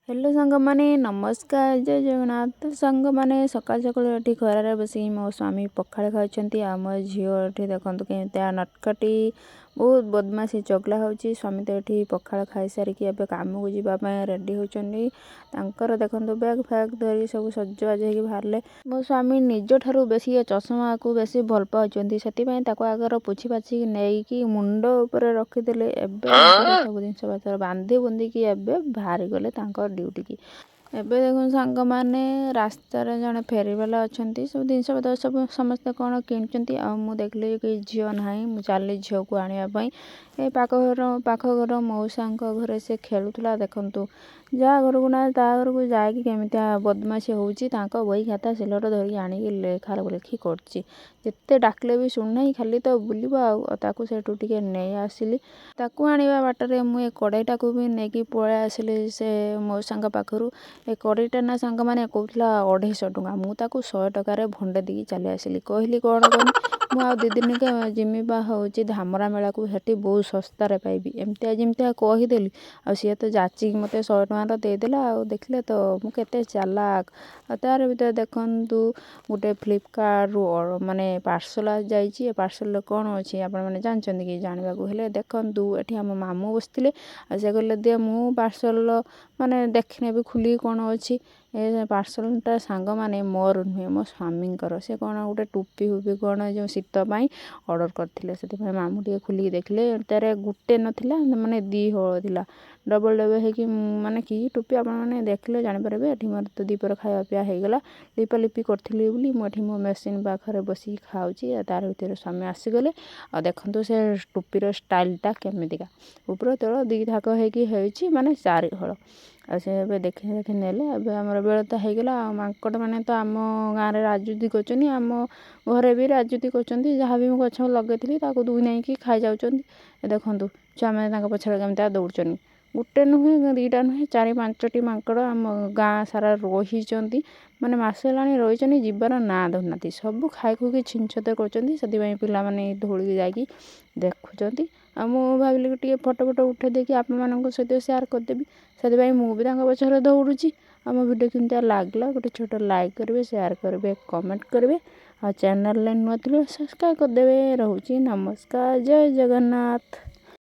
Hello सांग माने नमस्कार जय जगन्नाथ। तो सांग माने सकाल सकाल एठी खरारे बसी मो स्वामी पखाड़ खाउछंती आ मो झियो एठी देखंतु केमितिया नटकटी बहुत बदमाशी चगला होची। स्वामी तो एठी पखाड़ खाई सारिकी एबे काम को जीवा पय रेडी होचंदी। तांकर देखंतु बैग फैग धरी सब सजबाज हेकी बाहरले। मो स्वामी निज ठारू बेसी चश्मा को बेसी भल पाउछंती सेति पय ताको आगर पोछि पाछि नेकी मुंड ऊपर रखी देले। एबे सब जिंस पत्र बांधी बुंदी की एबे बाहरी गले तांकर ड्यूटी की। एबे देखो सांग माने रास्ता रे जने फेरीवाला अछंती सब जिंस पत्र सब समस्त कोन किनचंती। आ मु देखले कि झियो नाही मु चाली झियो को आनिया पय ए पाख घर मौसांक घरे से खेलुतला। देखंतु जा घर को ना ता घर को जाय कि केमितिया बदमाशी होउची। तांका बही खाता सिलट धरी आनी कि लेखा लेखी करची। जेते डाकले भी सुन नाही खाली तो बुलिबो आ ताको सेटू टिके नै आसिली। ताको आनिबा बाटरे मु ए कड़ाईटा को भी नेकी पळे आसिली से मौसांक पाखरु। ए कड़ाईटा ना सांग माने कहउतला 250 टंका मु ताको 100 टका रे भंडे देकी चली आसिली। कहली कोन कोन मु आ दि दिन के जिमी बा होउची धामरा मेला को हेटी बहुत सस्ता रे पाइबी एमतिया जिमतिया कहि देली। आ सिए तो जाची मते 100 टका रा दे देला। आ देखले तो मु केते चालाक। आ तार भीतर देखंतु गुटे फ्लिपकार्ट रु माने पार्सल आ जाईची। ए पार्सल कोन अछि आपण माने जानचंदी कि जानबा को हेले देखंतु एठी हम मामू बसथिले। आ से कहले दे मु पार्सल माने देखने भी खुली कोन अछि। ए पार्सल टा सांग माने मोर नुहे मो स्वामींकर से कोन गुटे टोपी हुबी कोन जो शीत पई ऑर्डर करथिले। सेति पय मामू टिके खुली देखले तारे गुटे नथिला माने दी हळ थिला डबल डबल हे कि माने की टोपी आपण माने देखले जानि परबे। एठी मोर तो दीपर खाया पिया हे गेला लिपा लिपि करथिली बोली मो एठी मो मशीन पाखरे बसी खाउची। तार भीतर स्वामी आसी गले। आ देखंतु से टोपीर स्टाइल टा केमितिका ऊपर तळ दी थाक हे कि हेउची माने 4 हळ। आ से एबे देखि नेले एबे हमर बेल त हे गेला। मांकड़ माने तो आम गाँ रे राजूती करचनी आम घरे भी राजूती करचंती। जहाँ भी मु गछ लगेथिली ताको दुई नै कि खाई जाउचंती। ए देखंतु छुआ माने तांका पछरे केमितिया दौड़चनी गुटे नुहे दीटा नुहे 4-5टी मांकड़ आम गाँ सारा रहिचंती। माने मासे लाणी रहिचनी जिबार ना धरनाती सब खाई खुकी छिनछतर करचंती। सेति पय पिला माने धौली जाईकी देखुचंती। आ मु भाबिली कि टिके फोटो फोटो उठे देकी आपन मानक सहित शेयर कर देबी। सेति पय मु भी तांका पछरे दौड़ुची। आम वीडियो केमितिया लागला गोटे छोटो लाइक करबे शेयर करबे कमेंट करबे। आ चैनल ले नुआ थिले सब्सक्राइब कर देबे। रहूची नमस्कार जय जगन्नाथ।